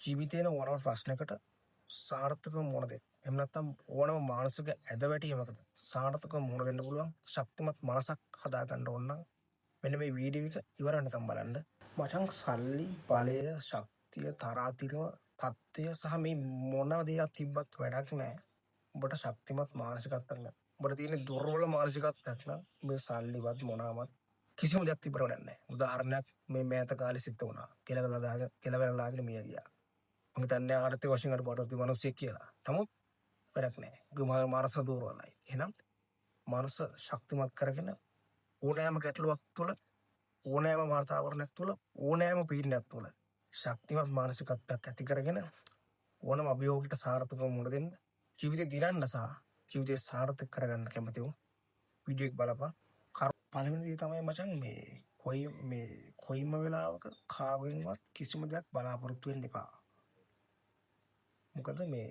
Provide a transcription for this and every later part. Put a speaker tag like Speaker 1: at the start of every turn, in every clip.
Speaker 1: ජීවිතේන ඕනම ප්‍රශ්නයකට සාර්ථකව මුහුණ දෙන්න. එහෙම නැත්නම් ඕනම මානසික ඇදවැටීමකට සාර්ථකව මුහුණ දෙන්න පුළුවන් ශක්තිමත් මනසක් හදා ගන්න ඕන නම් මෙන්න මේ වීඩියෝ එක ඉවර වෙනකම් බලන්න. මචං සල්ලි, බලය, ශක්තිය, තරාතිරම, තත්ත්වය සහ මේ මොන දේක් තිබ්බත් වැඩක් නැහැ. ඔබට ශක්තිමත් මානසිකත්වයක් නැහැ. ඔබට තියෙන දුර්වල මානසිකත්වයක් නම් මේ සල්ලිවත් මොනවත් කිසිම දෙයක් තිබ්බට වැඩක් නැහැ. උදාහරණයක් මේ මෑත කාලේ සිද්ධ වුණා. කෙලවරලාගෙන මිය ගියා. මම හිතන්නේ ආර්ථික වශයෙන් අර බඩොත් මිනිස්සෙක් කියලා. නමුත් වැඩක් නැහැ. ගුමහා මානස දුර්වලයි. එහෙනම් මානස ශක්තිමත් කරගෙන ඕනෑම ගැටලුවක් තුළ ඕනෑම වාතාවරණයක් තුළ ඕනෑම පීඩනයක් තුළ ශක්තිමත් මානසිකත්වයක් ඇති කරගෙන ඕනම අභියෝගයකට සාර්ථකව මුහුණ දෙන්න ජීවිතේ දිනන්න සහ ජීවිතේ සාර්ථක කරගන්න කැමති වුන් වීඩියෝ එක බලපන්. පළවෙනි දේ තමයි මචං මේ කොයිම වෙලාවක කාගෙන්වත් කිසිම දෙයක් බලාපොරොත්තු වෙන්න එපා. මොකද මේ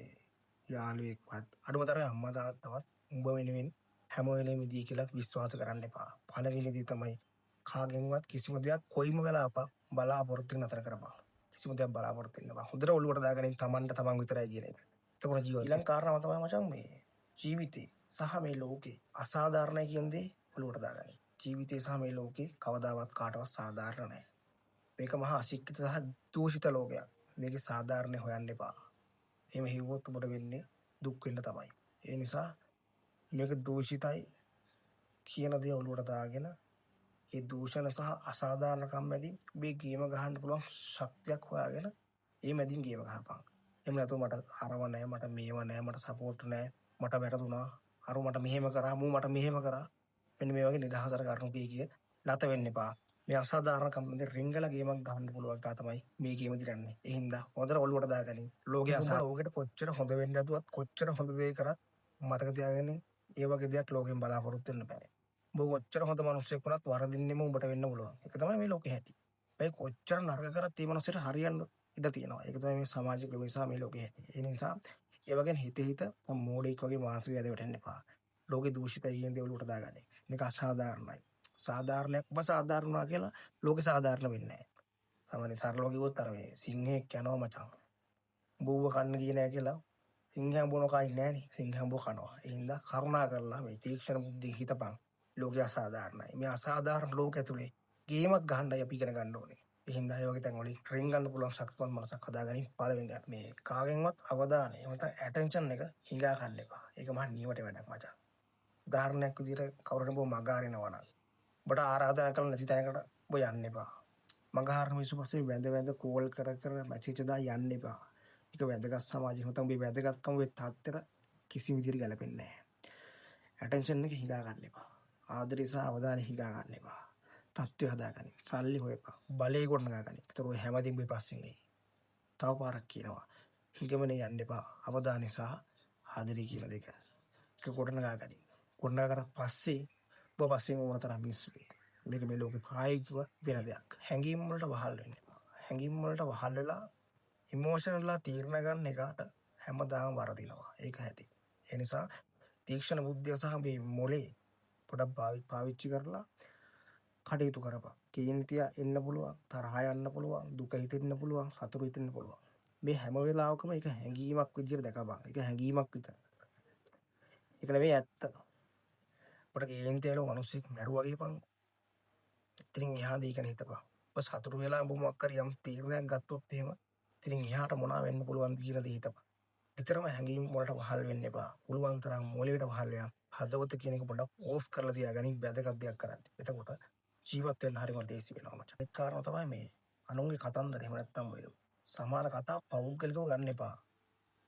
Speaker 1: යාළුවෙක්වත් අඩුමතරමේ අම්මා තාත්තවත් උඹ වෙනුවෙන් හැම වෙලේම දී කියලා විශ්වාස කරන්න එපා. පළවෙනි දේ තමයි කාගෙන්වත් කිසිම දෙයක් කොයිම වෙලාවක බලාපොරොත්තු නතර කරපන්. කිසිම දෙයක් බලාපොරොත්තු වෙන්න එපා. හොඳට ඔළුවට දාගෙන තමන්ට තමන් විතරයි කියන එක. එතකොට ජීවිතය ඊළඟ කාරණාව තමයි මචං මේ ජීවිතේ සහ මේ ලෝකේ අසාධාරණයි කියන දේ ඔළුවට දාගන්න. ජීවිතේ සහ මේ ලෝකේ කවදාවත් කාටවත් සාධාරණ නැහැ. මේක මහා අශික්ෂිත සහ දූෂිත ලෝකයක්. මේකේ සාධාරණේ හොයන්න එපා. එහෙම හිව්වොත් ඔබට වෙන්නේ දුක් වෙන්න තමයි. ඒ නිසා මේක දූෂිතයි කියන දේ ඔළුවට දාගෙන ඒ දූෂණ සහ අසාධාරණකම් මැදින් මේ ගේම ගහන්න පුළුවන් ශක්තියක් හොයාගෙන ඒ මැදින් ගේම ගහපන්. එහෙම නැතුව මට අරව නැහැ, මට මේව නැහැ, මට සපෝට් නැහැ, මට වැරදුනා, අර මට මෙහෙම කරා, මූ මට මෙහෙම කරා. මෙන්න මේ වගේ නිදහසට කරුණු කිය ලත වෙන්න එපා. මේ අසාධාරණකම් මැදින් රිංගලා ගේමක් ගහන්න පුළුවන් කා තමයි මේ ගේම දිරන්නේ. ඒ හින්දා හොඳට ඔළුවට දාගනින්. ලෝකයේ ලෝකෙට කොච්චර හොඳ වෙන්න ඇදුවත් කොච්චර හොඳ දේ කරත් මතක තියාගන්න ඒ වගේ දෙයක් ලෝකෙන් බලාපොරොත්තු වෙන්න බෑ. ඔබ කොච්චර හොඳ මිනිස්සෙක් වුණත් වරදින්නෙම උඹට වෙන්න පුළුවන්. ඒක තමයි මේ ලෝකේ හැටි. මේ කොච්චර නරක කරත් මේ මිනිස්සුන්ට හරියන්න ඉඩ තියෙනවා. ඒක තමයි මේ සමාජික නිසා මේ ලෝකේ හැටි. ඒ නිසා ඒ වගේ හිත මෝඩෙක් වගේ මානසික වැදෙන්න එපා. ලෝකේ දූෂිතයි කියන දේ ඔලුවට දාගන්න. මේක අසාධාරණයි. සාධාරණයක් ඔබ සාධාරණවා කියලා ලෝකේ සාධාරණ වෙන්නේ නැහැ. සාමාන්‍ය සරලව කිව්වොත් අර මේ සිංහෙක් යනවා මචං. බෝව කන්න ගියේ නැහැ කියලා සිංහයන් බොන කයි නැහනේ. සිංහයන් බෝ කනවා. ඒ හින්දා කරුණා කරලා මේ තීක්ෂණ බුද්ධිය හිතපන්. ලෝකය අසාධාරණයි. මේ අසාධාරණ ලෝක ඇතුලේ ගේමක් ගහන්නයි අපි ඉගෙන ගන්න ඕනේ. ඒ හින්දා ඒ වගේ තැන් වලින් රින් ගන්න පුළුවන් ශක්තිමත් මනසක් හදාගනින්. පළවෙනිට මේ කාගෙන්වත් අවධානය එමෙත ඇටෙන්ෂන් එක හිඟා ගන්න එපා. ඒක මහා නියමට වැඩක් මචං. උදාහරණයක් විදිහට කවුරුන් බෝ මග අරිනවා නම් ඔබට ආරාධනා කරන නැති තැනකට ඔබ යන්න එපා. මග හරින මිනිස්සු පස්සේ වැඳ කෝල් කර මැසේජ් දා යන්න එපා. ඒක වැදගත් සමාජික මත ඔබේ වැදගත්කම වෙත් තාත්තර කිසි විදිහට ගැලපෙන්නේ නැහැ. ඇටෙන්ෂන් එක හිඟා ගන්න එපා. ආදරය සහ අවධානය හිඟා ගන්න එපා. තත්ත්වය හදාගන්න. සල්ලි හොයපන්. බලය ගොඩනගා ගන්න. ඒතර ඔය හැමදේම මේ පස්සෙන් එයි. තව පාරක් කියනවා. හිඟමනේ යන්න එපා. අවධානය සහ ආදරය කියන දෙක. ඒක ගොඩනගා ගන්න. ගොඩනගා කරලා පස්සේ ඔබ පස්සේ මොන තරම් මිනිස්සු වෙයි. මේක මේ ලෝකේ ප්‍රායෝගිකව වෙන දෙයක්. හැඟීම් වලට වහල් වෙන්න එපා. හැඟීම් වලට වහල් වෙලා ඉමෝෂනල්ලා තීරණ ගන්න එකට හැමදාම වරදිනවා. ඒක ඇති. ඒ නිසා තීක්ෂණ බුද්ධිය සහ මේ මොලේ පොඩක් පාවිච්චි කරලා කටයුතු කරපන්. කේන්තිය එන්න පුළුවන්, තරහ යන්න පුළුවන්, දුක හිතෙන්න පුළුවන්, සතුට හිතෙන්න පුළුවන්. මේ හැම වෙලාවකම ඒක හැඟීමක් විදියට දැකපන්. ඒක හැඟීමක් විතර. ඒක නෙවෙයි ඇත්ත. ඔබට කේන්තිය වල මිනිස්සෙක් මැරුවා කියපන්. ඉතින් එහා දී කියන හිතපන්. ඔබ සතුට වෙලා ඔබ මොකක් හරි යම් තීරණයක් ගත්තොත් එහෙම ඉතින් එහාට මොනවා වෙන්න පුළුවන් කියලා දී හිතපන්. විතරම හැඟීම් වලට වහල් වෙන්න එපා. පුළුවන් තරම් මොලේට වහල් වෙලා හදවත කියන එක පොඩ්ඩක් ඕෆ් කරලා තියාගනින් වැදගත් දෙයක් කරද්දි. එතකොට ජීවත් වෙන්න හරිම ලේසි වෙනවා මචං. ඒ කාරණා තමයි මේ අනුන්ගේ කතන්දර එහෙම නැත්නම් ඔය සමහර කතා පෞද්ගලිකව ගන්න එපා.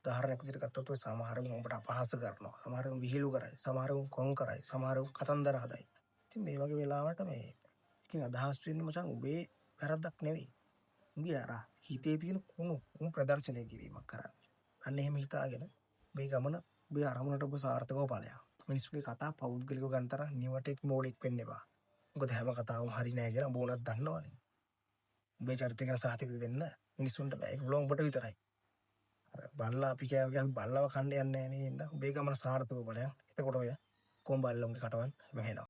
Speaker 1: උදාහරණයක් විදිහට ගත්තොත් ඔය සමහරව උඹට අපහාස කරනවා. සමහරව විහිළු කරයි. සමහරව කොන් කරයි. සමහරව කතන්දර හදයි. ඉතින් මේ වගේ වෙලාවට මේ එකකින් අදහස් වෙන්නේ මචං ඔබේ වැරද්දක් නෙවෙයි. උඹේ අර හිතේ තියෙන කුණු ප්‍රදර්ශනය කිරීමක් කරන්න. අන්න එහෙම හිතාගෙන මේ ගමන ඔබේ අරමුණට ඔබ සාර්ථකව ඵලයක්. මිනිස්සුගේ කතා පෞද්ගලිකව ගන්න තරම් නිවටෙක් මෝඩෙක් වෙන්න එපා. මොකද හැම කතාවම හරි නෑ කියලා උඹ උනත් දන්නවනේ. උඹේ චරිතය ගැන සාතික දෙන්න මිනිස්සුන්ට බෑ. ඒක බලන් උඹට විතරයි. අර බල්ලා අපි කියන්නේ බල්ලව කන්න යන්නේ නෑ නේද? උඹේ ගමන සාර්ථකව ඵලයක්. එතකොට ඔය කොම් බල්ලොන්ගේ කටවල් වැහෙනවා.